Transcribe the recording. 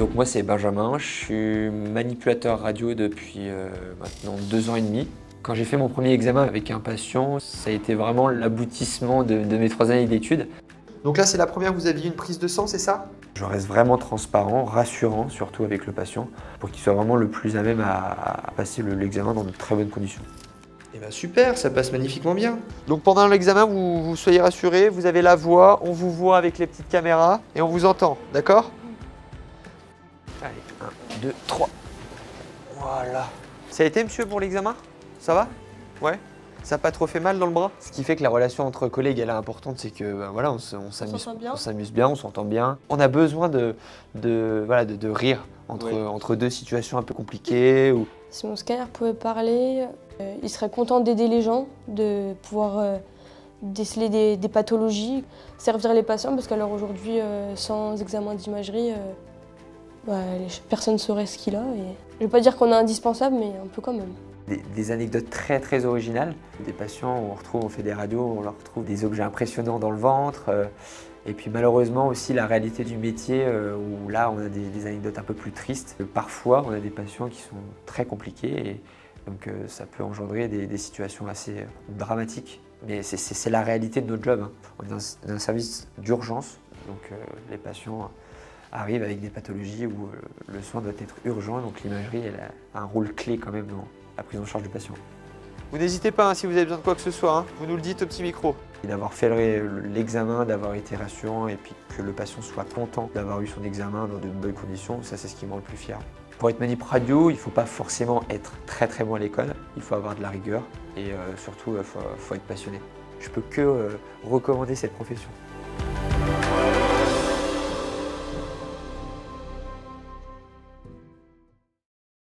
Donc moi c'est Benjamin, je suis manipulateur radio depuis maintenant 2 ans et demi. Quand j'ai fait mon premier examen avec un patient, ça a été vraiment l'aboutissement de mes 3 années d'études. Donc là, c'est la première, vous aviez une prise de sang, c'est ça? Je reste vraiment transparent, rassurant, surtout avec le patient, pour qu'il soit vraiment le plus à même à passer l'examen dans de très bonnes conditions. Eh bien super, ça passe magnifiquement bien. Donc pendant l'examen, vous soyez rassurés, vous avez la voix, on vous voit avec les petites caméras et on vous entend, d'accord? Allez, 1, 2, 3. Voilà. Ça a été, monsieur, pour l'examen? Ça va? Ouais? Ça n'a pas trop fait mal dans le bras? Ce qui fait que la relation entre collègues, elle est importante, c'est que ben, voilà, on s'amuse bien, on s'entend bien. On a besoin de rire entre deux situations un peu compliquées. Ou... Si mon scanner pouvait parler, il serait content d'aider les gens, de pouvoir déceler des pathologies, servir les patients, parce qu'à l'heure aujourd'hui, sans examen d'imagerie, personne ne saurait ce qu'il a. Et... Je ne vais pas dire qu'on est indispensable, mais un peu quand même. Des anecdotes très originales. Des patients, on fait des radios, on leur retrouve des objets impressionnants dans le ventre. Et puis malheureusement aussi la réalité du métier où là on a des anecdotes un peu plus tristes. Parfois on a des patients qui sont très compliqués et donc ça peut engendrer des situations assez dramatiques. Mais c'est la réalité de notre job, hein. On est dans un service d'urgence, donc les patients arrivent avec des pathologies où le soin doit être urgent, donc l'imagerie a un rôle clé quand même dans la prise en charge du patient. Vous n'hésitez pas, hein, si vous avez besoin de quoi que ce soit, hein, vous nous le dites au petit micro. D'avoir fait l'examen, d'avoir été rassurant et puis que le patient soit content d'avoir eu son examen dans de bonnes conditions, ça c'est ce qui me rend le plus fier. Pour être manip radio, il ne faut pas forcément être très bon à l'école, il faut avoir de la rigueur et surtout il faut être passionné. Je peux que recommander cette profession.